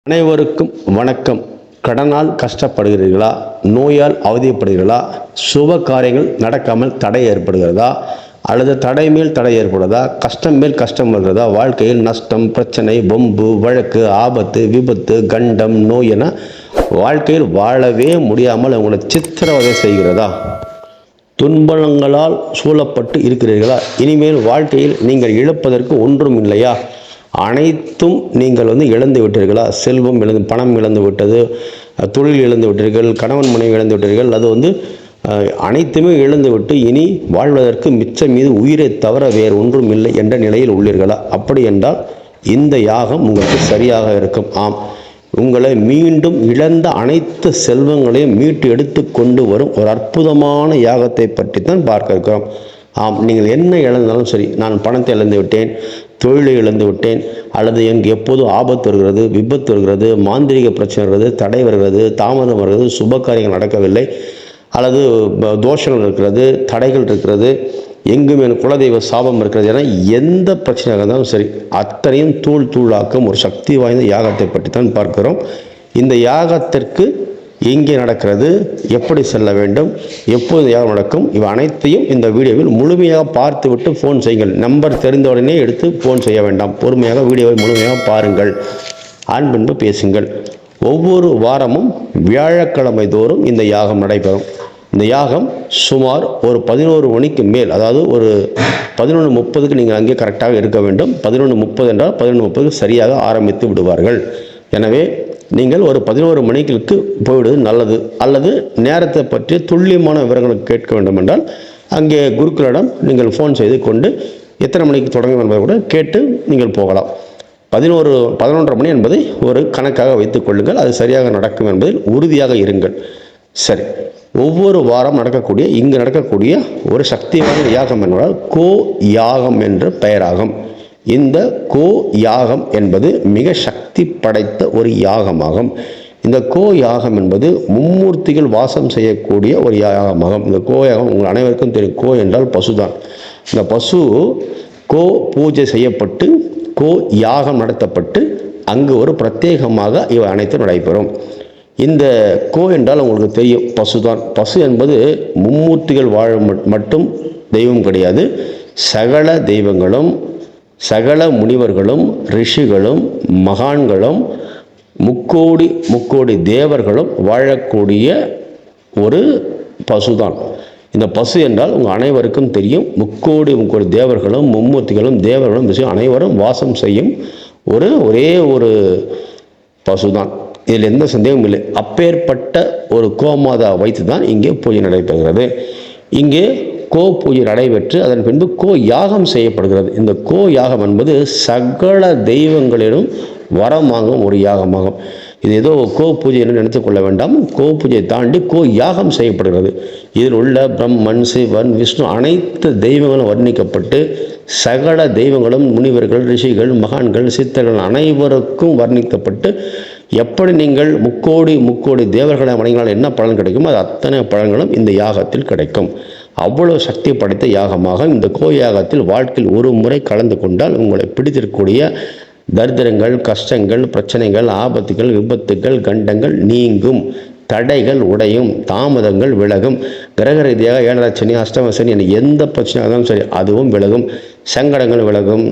அனைவருக்கும் வணக்கம். கடனால் கஷ்டப்படுகிறீர்களா? நோயால் அவதிப்படுகிறீர்களா? சுப காரியங்கள் நடக்காமல் தடை ஏற்படுகிறதா? அல்லது தடை மேல் தடை ஏற்படுறதா? கஷ்டம் மேல் கஷ்டம் வருகிறதா? வாழ்க்கையில் நஷ்டம், பிரச்சனை, வம்பு, வழக்கு, ஆபத்து, விபத்து, கண்டம், நோய் என வாழ்க்கையில் வாழவே முடியாமல் உங்களை சித்திரவதை செய்கிறதா? துன்பங்களால் சூழப்பட்டு இருக்கிறீர்களா? இனிமேல் வாழ்க்கையில் நீங்கள் இழப்பதற்கு ஒன்றும் இல்லையா? அனைத்தும் நீங்கள் இழந்து விட்டீர்களா? செல்வம் இழந்து, பணம் இழந்து விட்டது, தொழில் இழந்து விட்டீர்கள், கணவன் மனைவி இழந்து விட்டீர்கள். அது அனைத்துமே இழந்து விட்டு இனி வாழ்வதற்கு மிச்சம் மீது உயிரை தவிர வேறு ஒன்றும் இல்லை என்ற நிலையில் உள்ளீர்களா? அப்படி என்றால் இந்த யாகம் உங்களுக்கு சரியாக இருக்கும். ஆம், உங்களை மீண்டும் இழந்த அனைத்து செல்வங்களையும் மீட்டு எடுத்து கொண்டு வரும் ஒரு அற்புதமான யாகத்தை பற்றி தான் பார்க்க இருக்கிறோம். ஆம், நீங்கள் என்ன இழந்தாலும் சரி, நான் பணத்தை இழந்து விட்டேன், தொழிலை இழந்து விட்டேன், அல்லது எப்போதும் ஆபத்து வருகிறது, விபத்து வருகிறது, மாந்திரிக பிரச்சனை வருகிறது, தடை வருகிறது, தாமதம் வருகிறது, சுப காரியங்கள் நடக்கவில்லை, அல்லது தோஷங்கள் இருக்கிறது, தடைகள் இருக்கிறது, எங்கும் என் குலதெய்வ சாபம் இருக்கிறது என எந்த பிரச்சனையாக இருந்தாலும் சரி, அத்தனையும் தூள் தூளாக்கும் ஒரு சக்தி வாய்ந்த யாகத்தை பற்றி தான் பார்க்கிறோம். இந்த யாகத்திற்கு எங்கே நடக்கிறது, எப்படி செல்ல வேண்டும், எப்போது யாகம் நடக்கும், இவை அனைத்தையும் இந்த வீடியோவில் முழுமையாக பார்த்துவிட்டு ஃபோன் செய்யுங்கள். நம்பர் தெரிந்த உடனே எடுத்து ஃபோன் செய்ய வேண்டாம். பொறுமையாக வீடியோவை முழுமையாக பாருங்கள், அன்பின்பு பேசுங்கள். ஒவ்வொரு வாரமும் வியாழக்கிழமை தோறும் இந்த யாகம் நடைபெறும். இந்த யாகம் சுமார் ஒரு 11 மணிக்கு மேல், அதாவது ஒரு 11:30க்கு நீங்கள் அங்கே கரெக்டாக இருக்க வேண்டும். 11:30 என்றால் 11:30க்கு சரியாக ஆரம்பித்து விடுவார்கள். எனவே நீங்கள் ஒரு 11 மணிக்கு போய்விடுவது நல்லது. அல்லது நேரத்தை பற்றி துல்லியமான விவரங்களுக்கு கேட்க வேண்டும் என்றால் அங்கே குருக்களிடம் நீங்கள் ஃபோன் செய்து கொண்டு எத்தனை மணிக்கு தொடங்கும் என்பதை கூட கேட்டு நீங்கள் போகலாம். 11:30 மணி என்பதை ஒரு கணக்காக வைத்துக் கொள்ளுங்கள். அது சரியாக நடக்கும் என்பதில் உறுதியாக இருங்கள். சரி, ஒவ்வொரு வாரம் இங்கு நடக்கக்கூடிய ஒரு சக்தி வாய்ந்த யாகம் என்பதால் கோ யாகம் என்ற பெயராகும். இந்த கோ யாகம் என்பது மிக சக்தி படைத்த ஒரு யாகமாகும். இந்த கோ யாகம் என்பது மும்மூர்த்திகள் வாசம் செய்யக்கூடிய ஒரு யாகமாகும். இந்த கோ யாகம் உங்கள் அனைவருக்கும் தெரியும். கோ என்றால் பசுதான். இந்த பசு கோ பூஜை செய்யப்பட்டு கோ யாகம் நடத்தப்பட்டு அங்கு ஒரு பிரத்யேகமாக இவை அனைத்தும் நடைபெறும். இந்த கோ என்றால் உங்களுக்கு தெரியும், பசுதான். பசு என்பது மும்மூர்த்திகள் வாழும் மட்டும் தெய்வம் கிடையாது. சகல தெய்வங்களும், சகல முனிவர்களும், ரிஷிகளும், மகான்களும், முக்கோடி தேவர்களும் வாழக்கூடிய ஒரு பசுதான். இந்த பசு என்றால் உங்கள் அனைவருக்கும் தெரியும், முக்கோடி தேவர்களும், மும்மூர்த்திகளும், தேவர்களும், ரிஷிகளும் அனைவரும் வாசம் செய்யும் ஒரே ஒரு பசுதான். இதில் எந்த சந்தேகமும் இல்லை. அப்பேற்பட்ட ஒரு கோமாதா வைத்து தான் இங்கே பூஜை நடைபெறுகிறது. இங்கே கோ பூஜை நடைபெற்று அதன் பின்பு கோ யாகம் செய்யப்படுகிறது. இந்த கோ யாகம் என்பது சகல தெய்வங்களிலும் வரம் வாங்கும் ஒரு யாகமாகும். இது ஏதோ கோ பூஜை என்று நினைத்துக் கொள்ள வேண்டாம். கோ பூஜையை தாண்டி கோ யாகம் செய்யப்படுகிறது. இதில் உள்ள பிரம்மன், சிவன், விஷ்ணு அனைத்து தெய்வங்களும் வர்ணிக்கப்பட்டு சகல தெய்வங்களும், முனிவர்கள், ரிஷிகள், மகான்கள், சித்தர்கள் அனைவருக்கும் வர்ணிக்கப்பட்டு எப்படி நீங்கள் முக்கோடி தேவர்களை வணங்கினால் என்ன பலன் கிடைக்கும், அது அத்தனை பலன்களும் இந்த யாகத்தில் கிடைக்கும். அவ்வளவு சக்தி படைத்த யாகமாக இந்த கோ யாகத்தில் வாழ்க்கையில் ஒரு முறை கலந்து கொண்டால் உங்களை பிடித்திருக்கக்கூடிய தரித்திரங்கள், கஷ்டங்கள், பிரச்சனைகள், ஆபத்துகள், விபத்துகள், கண்டங்கள் நீங்கும், தடைகள் உடையும், தாமதங்கள் விலகும். கிரக ரீதியாக 7ரை சனி, அஷ்டம சனி என எந்த பிரச்சனையாக இருந்தாலும் சரி அதுவும் விலகும். சங்கடங்கள் விலகும்,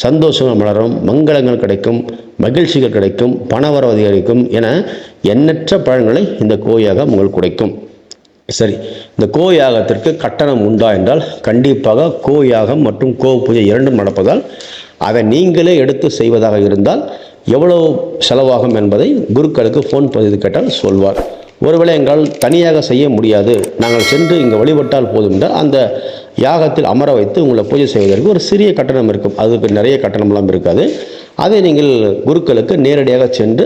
சந்தோஷங்கள் மலரும், மங்களங்கள் கிடைக்கும், மகிழ்ச்சிகள் கிடைக்கும், பணவரவு அதிகரிக்கும் என எண்ணற்ற பலன்களை இந்த கோயாகம் உங்களுக்கு கிடைக்கும். சரி, இந்த கோ யாகத்திற்கு கட்டணம் உண்டா என்றால் கண்டிப்பாக கோ யாகம் மற்றும் கோ பூஜை இரண்டும் நடப்பதால் அதை நீங்களே எடுத்து செய்வதாக இருந்தால் எவ்வளவு செலவாகும் என்பதை குருக்களுக்கு ஃபோன் செய்து கேட்டால் சொல்வார். ஒருவேளை எங்களால் தனியாக செய்ய முடியாது, நாங்கள் சென்று இங்கே வழிபட்டால் போதும் என்றால் அந்த யாகத்தில் அமர வைத்து உங்களை பூஜை செய்வதற்கு ஒரு சிறிய கட்டணம் இருக்கும். அதுக்கு நிறைய கட்டணமெல்லாம் இருக்காது. அதை நீங்கள் குருக்களுக்கு நேரடியாக சென்று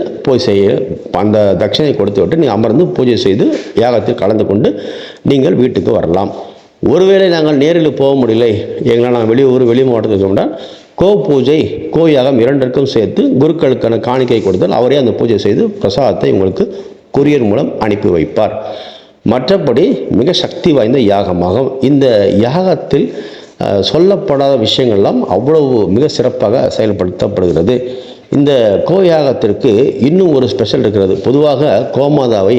அந்த தட்சணை கொடுத்து விட்டு நீங்கள் அமர்ந்து பூஜை செய்து யாகத்தில் கலந்து கொண்டு நீங்கள் வீட்டுக்கு வரலாம். ஒருவேளை நாங்கள் நேரில் போக முடியலை, நாங்கள் வெளி மாவட்டத்துக்கு கொண்டால் கோ பூஜை, கோ யாகம் இரண்டிற்கும் சேர்த்து குருக்களுக்கான காணிக்கை கொடுத்தால் அவரே அந்த பூஜை செய்து பிரசாதத்தை உங்களுக்கு கொரியர் மூலம் அனுப்பி வைப்பார். மற்றபடி மிக சக்தி வாய்ந்த யாகமாகும். இந்த யாகத்தில் சொல்லப்படாத விஷயங்கள்லாம் அவ்வளவு மிக சிறப்பாக செயல்படுத்தப்படுகிறது. இந்த கோயாகத்திற்கு இன்னும் ஒரு ஸ்பெஷல் இருக்கிறது. பொதுவாக கோமாதாவை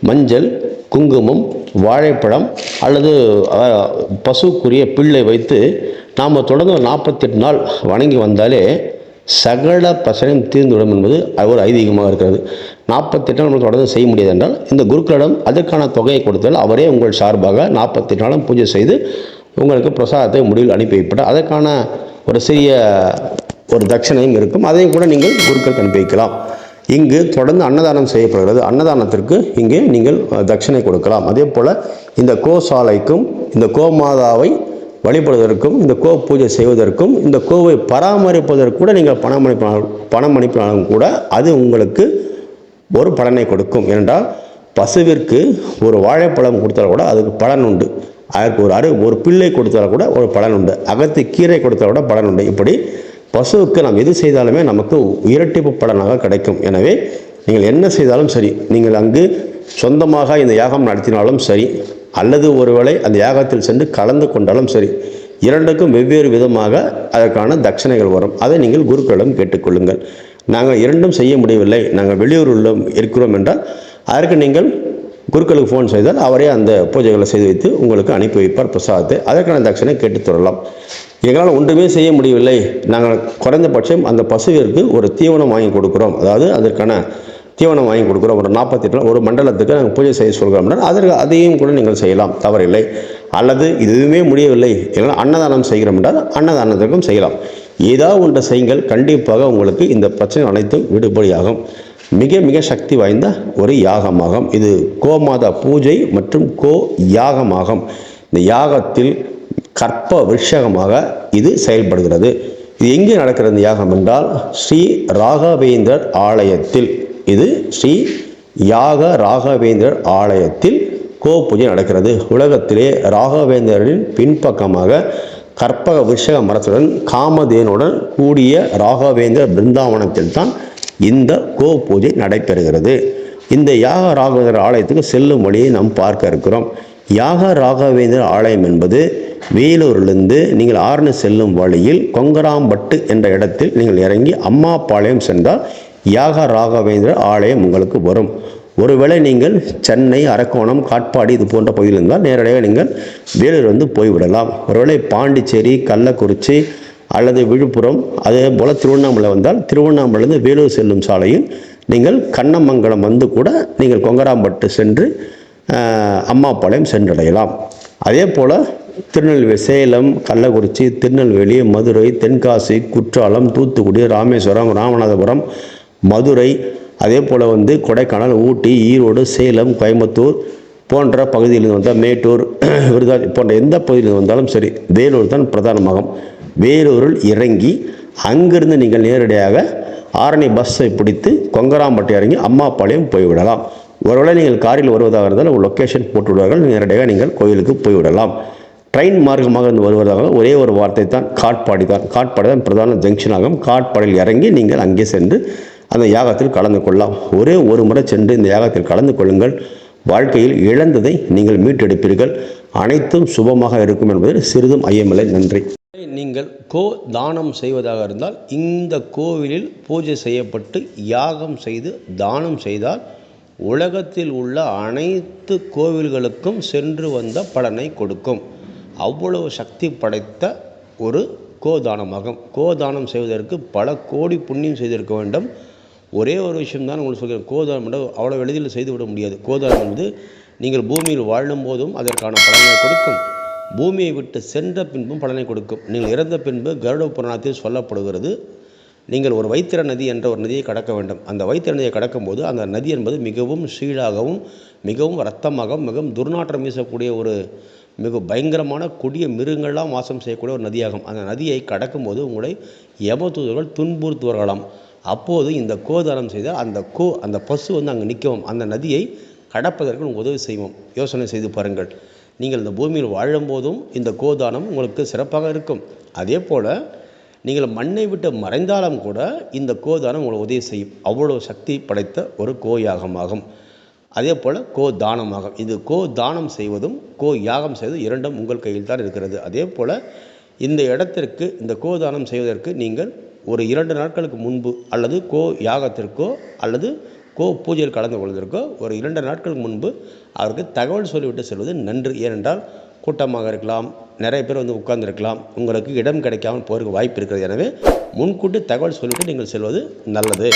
மஞ்சள், குங்குமம், வாழைப்பழம் அல்லது பசுக்குரிய பிள்ளை வைத்து நாம் தொடர்ந்து 48 நாள் வணங்கி வந்தாலே சகல பிரச்சனையும் தீர்ந்துவிடும் என்பது ஒரு ஐதீகமாக இருக்கிறது. 48 நாள் நம்ம தொடர்ந்து செய்ய முடியாது என்றால் இந்த குருக்களிடம் அதற்கான தொகையை கொடுத்தால் அவரே உங்கள் சார்பாக 48 நாளும் பூஜை செய்து உங்களுக்கு பிரசாதத்தை முடிவில் அனுப்பி வைப்பார். அதற்கான ஒரு சிறிய ஒரு தட்சணையும் இருக்கும். அதையும் கூட நீங்கள் குருக்களுக்கு அனுப்பி வைக்கலாம். இங்கு தொடர்ந்து அன்னதானம் செய்யப்படுகிறது. அன்னதானத்திற்கு இங்கே நீங்கள் தட்சணை கொடுக்கலாம். அதே போல் இந்த கோசாலைக்கும் இந்த கோமாதாவை வழிபடுவதற்கும் இந்த கோ பூஜை செய்வதற்கும் இந்த கோவை பராமரிப்பதற்கு கூட நீங்கள் பணம் அனுப்பினாலும் கூட அது உங்களுக்கு ஒரு பலனை கொடுக்கும். ஏனென்றால் பசுவிற்கு ஒரு வாழைப்பழம் கொடுத்தால் கூட அதுக்கு பலன் உண்டு. அதற்கு ஒரு பிள்ளை கொடுத்தால் கூட ஒரு பலன் உண்டு. அகத்து கீரை கொடுத்தால் கூட பலன் உண்டு. இப்படி பசுவுக்கு நாம் எது செய்தாலுமே நமக்கு இரட்டிப்பு பலனாக கிடைக்கும். எனவே நீங்கள் என்ன செய்தாலும் சரி, நீங்கள் அங்கு சொந்தமாக இந்த யாகம் நடத்தினாலும் சரி அல்லது ஒருவேளை அந்த யாகத்தில் சென்று கலந்து கொண்டாலும் சரி, இரண்டுக்கும் வெவ்வேறு விதமாக அதற்கான தட்சணைகள் வரும். அதை நீங்கள் குருக்களிடம் கேட்டுக்கொள்ளுங்கள். நாங்கள் இரண்டும் செய்ய முடியவில்லை, நாங்கள் வெளியூரில் இருக்கிறோம் என்றால் அதற்கு நீங்கள் குருக்களுக்கு ஃபோன் செய்தால் அவரே அந்த பூஜைகளை செய்து வைத்து உங்களுக்கு அனுப்பி வைப்பார் பிரசாதத்தை. அதற்கான தட்சணை கேட்டு தரலாம். எங்களால் ஒன்றுமே செய்ய முடியவில்லை, நாங்கள் குறைந்தபட்சம் அந்த பசுவிற்கு ஒரு தீவனம் வாங்கி கொடுக்குறோம், அதாவது அதற்கான தீவனம் வாங்கி கொடுக்குறோம், ஒரு 48 நாள் ஒரு மண்டலத்துக்கு நாங்கள் பூஜை செய்ய சொல்கிறோம்னா அதையும் கூட நீங்கள் செய்யலாம், தவறில்லை. அல்லது இதுவுமே முடியவில்லை, எங்களால் அன்னதானம் செய்கிறோம் என்றால் அன்னதானத்திற்கும் செய்யலாம். ஏதாவது ஒன்றை செய்யுங்கள், கண்டிப்பாக உங்களுக்கு இந்த பிரச்சனை அனைத்தும் விடுபடியாகும். மிக மிக சக்தி வாய்ந்த ஒரு யாகமாகும் இது. கோமாதா பூஜை மற்றும் கோ யாகமாகும். இந்த யாகத்தில் கற்ப விருஷகமாக இது செயல்படுகிறது. இது எங்கே நடக்கிறது இந்த யாகம் என்றால் ஸ்ரீ ராகவேந்தர் ஆலயத்தில். இது ஸ்ரீ யாக ராகவேந்தர் ஆலயத்தில் கோ பூஜை நடக்கிறது. உலகத்திலே ராகவேந்தரின் பின்பக்கமாக கற்பக விருஷக மரத்துடன் காமதேனுடன் கூடிய ராகவேந்தர் பிருந்தாவனத்தில் தான் இந்த கோ பூஜை நடைபெறுகிறது. இந்த யாக ராகவேந்தர் ஆலயத்துக்கு செல்லும் வழியை நாம் பார்க்க இருக்கிறோம். யாக ராகவேந்தர் ஆலயம் என்பது வேலூரிலிருந்து நீங்கள் ஆரணி செல்லும் வழியில் கொங்கராம்பட்டு என்ற இடத்தில் நீங்கள் இறங்கி அம்மாபாளையம் சென்றால் யாக ராகவேந்தர் ஆலயம் உங்களுக்கு வரும். ஒருவேளை நீங்கள் சென்னை, அரக்கோணம், காட்பாடி இது போன்ற பகுதியில் இருந்தால் நேரடியாக நீங்கள் வேலூர் வந்து போய்விடலாம். ஒருவேளை பாண்டிச்சேரி, கள்ளக்குறிச்சி அல்லது விழுப்புரம் அதே போல் திருவண்ணாமலை வந்தால் திருவண்ணாமலையிலிருந்து வேலூர் செல்லும் சாலையில் நீங்கள் கண்ணமங்கலம் வந்து கூட நீங்கள் கொங்கராம்பட்டு சென்று அம்மாபாளையம் சென்றடையலாம். அதே போல் திருநெல்வேலி, சேலம், கள்ளக்குறிச்சி, திருநெல்வேலி, மதுரை, தென்காசி, குற்றாலம், தூத்துக்குடி, ராமேஸ்வரம், ராமநாதபுரம், மதுரை, அதே போல் கொடைக்கானல், ஊட்டி, ஈரோடு, சேலம், கோயம்புத்தூர் போன்ற பகுதியிலிருந்து வந்தால் மேட்டூர், விருதாச்சலம் போன்ற எந்த பகுதியில் வந்தாலும் சரி வேலூர் தான் பிரதானமாகும். வேலூரில் இறங்கி அங்கிருந்து நீங்கள் நேரடியாக ஆரணி பஸ்ஸை பிடித்து கொங்கராம்பட்டு இறங்கி அம்மாபாளையம் போய்விடலாம். ஒருவேளை நீங்கள் காரில் வருவதாக இருந்தால் ஒரு லொக்கேஷன் போட்டு விடுவார்கள், நேரடியாக நீங்கள் கோயிலுக்கு போய்விடலாம். ட்ரெயின் மார்க்கமாக இருந்து வருவதாக ஒரே ஒரு வார்த்தை தான், காட்பாடி தான். காட்பாடி தான் பிரதான ஜங்ஷனாகும். காட்பாடியில் இறங்கி நீங்கள் அங்கே சென்று அந்த யாகத்தில் கலந்து கொள்ளலாம். ஒரே ஒரு முறை சென்று இந்த யாகத்தில் கலந்து கொள்ளுங்கள். வாழ்க்கையில் இழந்ததை நீங்கள் மீட்டெடுப்பீர்கள். அனைத்தும் சுபமாக இருக்கும் என்பதில் சிறிதும் ஐயமில்லை. நன்றி. நீங்கள் கோ தானம் செய்வதாக இருந்தால் இந்த கோவிலில் பூஜை செய்யப்பட்டு யாகம் செய்து தானம் செய்தால் உலகத்தில் உள்ள அனைத்து கோவில்களுக்கும் சென்று வந்த பலனை கொடுக்கும். அவ்வளவு சக்தி படைத்த ஒரு கோதானமாகும். கோதானம் செய்வதற்கு பல கோடி புண்ணியம் செய்திருக்க வேண்டும். ஒரே ஒரு விஷயம்தான் உங்களுக்கு சொல்கிறேன், கோதானம் என்பது அவ்வளோ எளிதில் செய்துவிட முடியாது. கோதானம் என்பது நீங்கள் பூமியில் வாழும் போதும் அதற்கான பலனை கொடுக்கும், பூமியை விட்டு சென்ற பின்பும் பலனை கொடுக்கும். நீங்கள் இறந்த பின்பு கருட புராணத்தில் சொல்லப்படுகிறது, நீங்கள் ஒரு வைத்திர நதி என்ற ஒரு நதியை கடக்க வேண்டும். அந்த வைத்திர நதியை கடக்கும்போது அந்த நதி என்பது மிகவும் சீழாகவும் மிகவும் இரத்தமாகவும் மிகவும் துர்நாற்றம் வீசக்கூடிய ஒரு மிக பயங்கரமான கொடிய மிருகங்கள்லாம் வாசம் செய்யக்கூடிய ஒரு நதியாகும். அந்த நதியை கடக்கும்போது உங்களை யமதூதர்கள் துன்புறுத்துவார்களாம். அப்போது இந்த கோதானம் செய்தால் அந்த பசு அங்கே நிற்கவும், அந்த நதியை கடப்பதற்கு உதவி செய்வோம். யோசனை செய்து பாருங்கள். நீங்கள் இந்த பூமியில் வாழும்போதும் இந்த கோதானம் உங்களுக்கு சிறப்பாக இருக்கும். அதே போல் நீங்கள் மண்ணை விட்டு மறைந்தாலும் கூட இந்த கோதானம் உங்களுக்கு உதவி செய்யும். அவ்வளோ சக்தி படைத்த ஒரு கோயாகமாகும். அதே போல் கோ தானமாகும். இது கோ தானம் செய்வதும் கோ யாகம் செய்வதும் இரண்டும் உங்கள் கையில் தான் இருக்கிறது. அதே போல் இந்த இடத்திற்கு இந்த கோதானம் செய்வதற்கு நீங்கள் ஒரு 2 நாட்களுக்கு முன்பு அல்லது யாகத்திற்கோ அல்லது பூஜையில் கலந்து கொள்வதற்கோ ஒரு 2 நாட்களுக்கு முன்பு அவருக்கு தகவல் சொல்லிவிட்டு செல்வது நன்று. ஏனென்றால் கூட்டமாக இருக்கலாம், நிறைய பேர் வந்து உட்கார்ந்துருக்கலாம், உங்களுக்கு இடம் கிடைக்காமல் போகிறதுக்கு வாய்ப்பு இருக்கிறது. எனவே முன்கூட்டி தகவல் சொல்லிவிட்டு நீங்கள் செல்வது நல்லது.